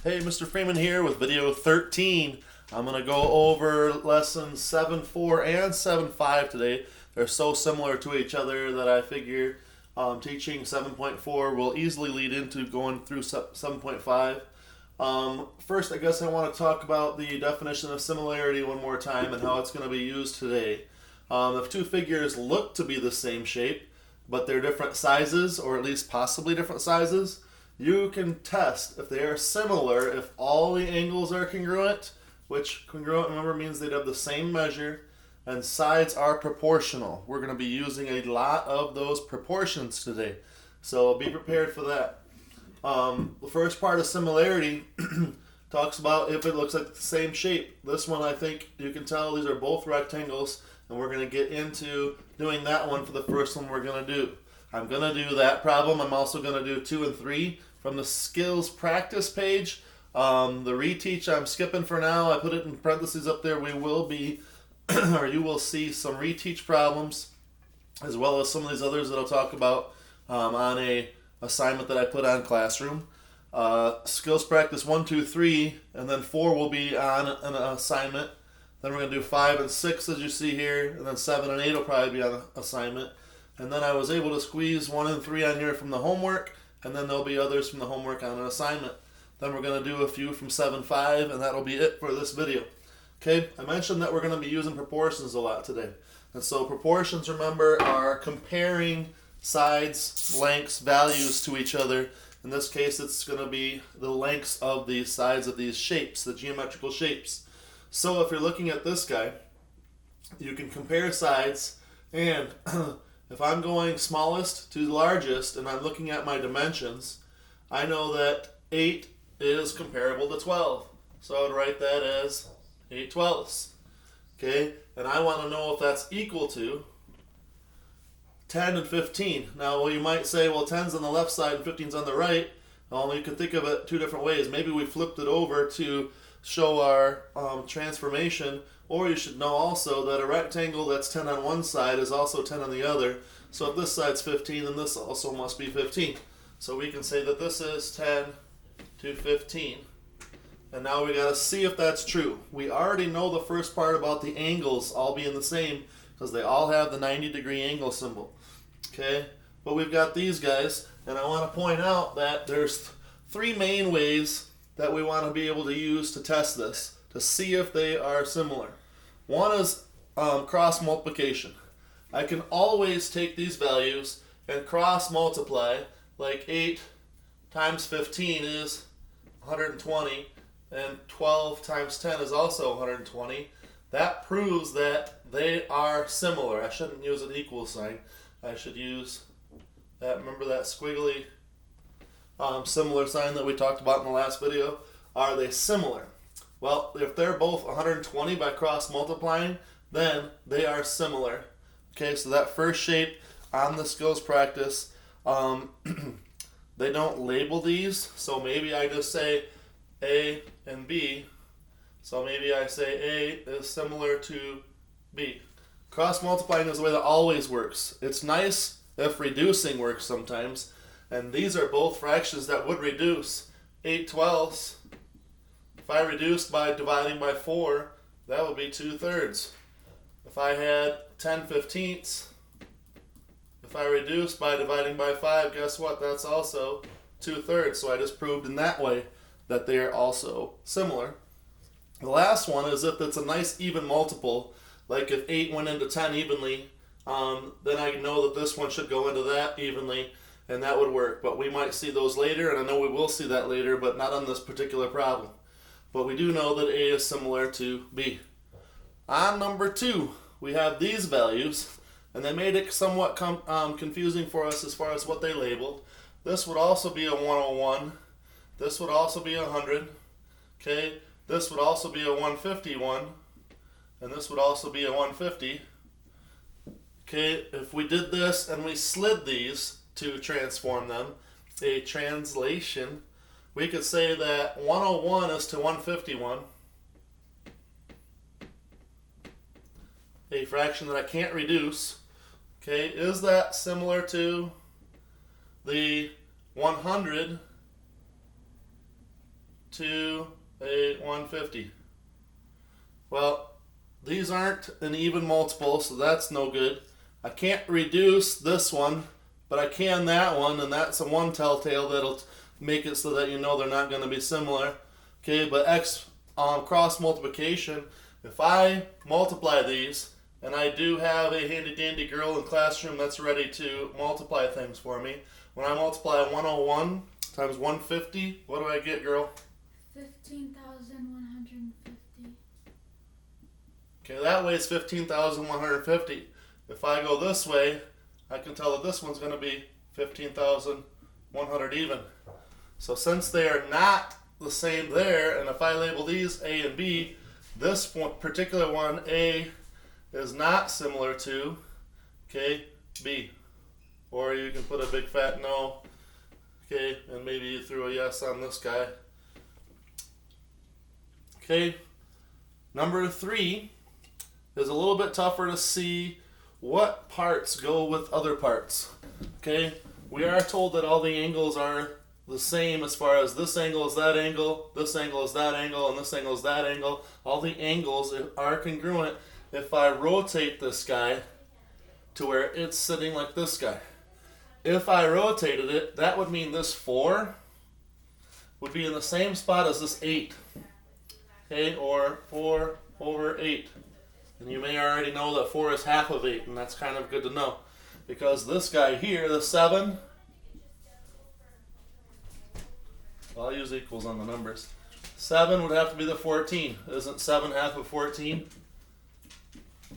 Hey, Mr. Freeman here with video 13. I'm going to go over lessons 7.4 and 7.5 today. They're so similar to each other that I figure teaching 7.4 will easily lead into going through 7.5. First, I guess I want to talk about the definition of similarity one more time and how it's going to be used today. If two figures look to be the same shape, but they're different sizes, or at least possibly different sizes, you can test if they are similar if all the angles are congruent, which congruent, remember, means they'd have the same measure, and sides are proportional. We're going to be using a lot of those proportions today, so be prepared for that. The first part of similarity talks about if it looks like the same shape. This one, I think you can tell these are both rectangles, and we're going to get into doing that one for the first one we're going to do. I'm going to do that problem. I'm also going to do 2 and 3 from the skills practice page. The reteach I'm skipping for now. I put it in parentheses up there. We will be, or you will see some reteach problems, as well as some of these others that I'll talk about on a assignment that I put on Classroom. Skills practice 1, 2, 3, and then 4 will be on an assignment. Then we're going to do 5 and 6 as you see here, and then 7 and 8 will probably be on an assignment. And then I was able to squeeze 1 and 3 on here from the homework, and then there'll be others from the homework on an assignment. Then we're going to do a few from 7.5, and that'll be it for this video. Okay, I mentioned that we're going to be using proportions a lot today. And so proportions, remember, are comparing sides, lengths, values to each other. In this case, it's going to be the lengths of the sides of these shapes, the geometrical shapes. So if you're looking at this guy, you can compare sides, and if I'm going smallest to largest and I'm looking at my dimensions, I know that 8 is comparable to 12. So I would write that as 8 twelfths. Okay, and I want to know if that's equal to 10 and 15. Now, well, you might say, well, 10's on the left side and 15's on the right. Well, you can think of it two different ways. Maybe we flipped it over to show our transformation, or you should know also that a rectangle that's 10 on one side is also 10 on the other. So if this side's 15, then this also must be 15. So we can say that this is 10 to 15. And now we got to see if that's true. We already know the first part about the angles all being the same because they all have the 90-degree angle symbol. Okay, but we've got these guys, and I want to point out that there's 3 main ways that we want to be able to use to test this, to see if they are similar. One is cross multiplication. I can always take these values and cross multiply, like 8 times 15 is 120, and 12 times 10 is also 120. That proves that they are similar. I shouldn't use an equal sign. I should use that, remember that squiggly similar sign that we talked about in the last video. Are they similar? Well, if they're both 120 by cross multiplying, then they are similar. Okay, so that first shape on the skills practice, they don't label these, so maybe I just say A and B. So maybe I say A is similar to B. Cross multiplying is the way that always works. It's nice if reducing works sometimes, and these are both fractions that would reduce. 8 twelfths, if I reduced by dividing by 4, that would be 2/3. If I had 10 fifteenths, if I reduced by dividing by 5, guess what? That's also 2/3. So I just proved in that way that they are also similar. The last one is if it's a nice even multiple, like if 8 went into 10 evenly, then I know that this one should go into that evenly, and that would work. But we might see those later, and I know we will see that later, but not on this particular problem. But we do know that A is similar to B. On number 2, we have these values, and they made it somewhat confusing for us as far as what they labeled. This would also be a 101. This would also be a 100. Okay, this would also be a 151, and this would also be a 150. Okay, if we did this and we slid these to transform them, a translation, we could say that 101 is to 151, a fraction that I can't reduce. Okay, is that similar to the 100 to a 150. Well, these aren't an even multiple, so that's no good. I can't reduce this one, but I can that one, and that's a one telltale that'll make it so that you know they're not going to be similar. Okay, but x cross multiplication, if I multiply these, and I do have a handy dandy girl in classroom that's ready to multiply things for me. When I multiply 101 times 150, what do I get, girl? 15,150. Okay, that way it's 15,150. If I go this way, I can tell that this one's going to be 15,100 even. So since they are not the same there, and if I label these A and B, this particular one, A, is not similar to, okay, B. Or you can put a big fat no, okay, and maybe you threw a yes on this guy. Okay, number 3 is a little bit tougher to see what parts go with other parts. Okay, we are told that all the angles are the same as far as this angle is that angle, this angle is that angle, and this angle is that angle. All the angles are congruent if I rotate this guy to where it's sitting like this guy. If I rotated it, that would mean this 4 would be in the same spot as this 8. Okay, or 4 over 8. And you may already know that 4 is half of 8, and that's kind of good to know. Because this guy here, the 7, well, I'll use equals on the numbers. 7 would have to be the 14. Isn't 7 half of 14?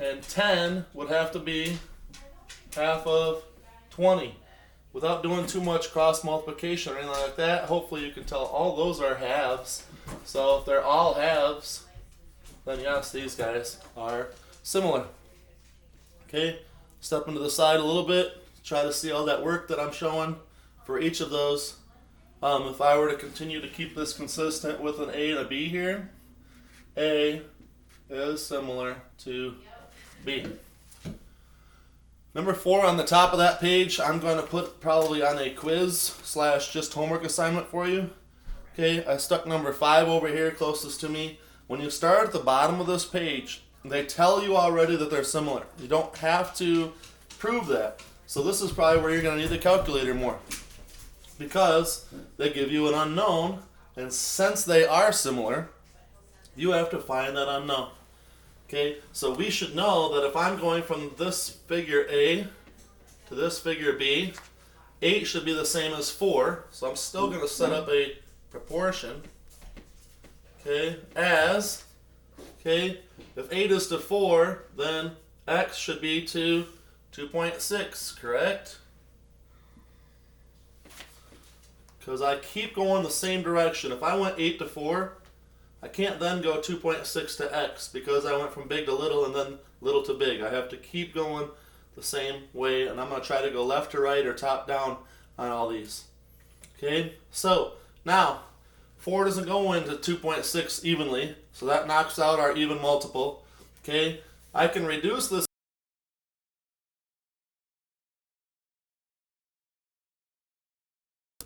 And 10 would have to be half of 20. Without doing too much cross multiplication or anything like that, hopefully you can tell all those are halves. So if they're all halves, then yes, these guys are similar. Okay, stepping to the side a little bit, try to see all that work that I'm showing for each of those. If I were to continue to keep this consistent with an A and a B here, A is similar to B. Number 4 on the top of that page, I'm going to put probably on a quiz / just homework assignment for you. Okay, I stuck number 5 over here closest to me. When you start at the bottom of this page, they tell you already that they're similar. You don't have to prove that. So this is probably where you're going to need the calculator more, because they give you an unknown, and since they are similar, you have to find that unknown. Okay, so we should know that if I'm going from this figure A to this figure B, 8 should be the same as 4, so I'm still going to set up a proportion, okay, as, okay, if 8 is to 4, then x should be to 2.6, correct? Because I keep going the same direction. If I went 8 to 4, I can't then go 2.6 to x because I went from big to little and then little to big. I have to keep going the same way, and I'm going to try to go left to right or top down on all these. Okay, so now 4 doesn't go into 2.6 evenly, so that knocks out our even multiple. Okay, I can reduce this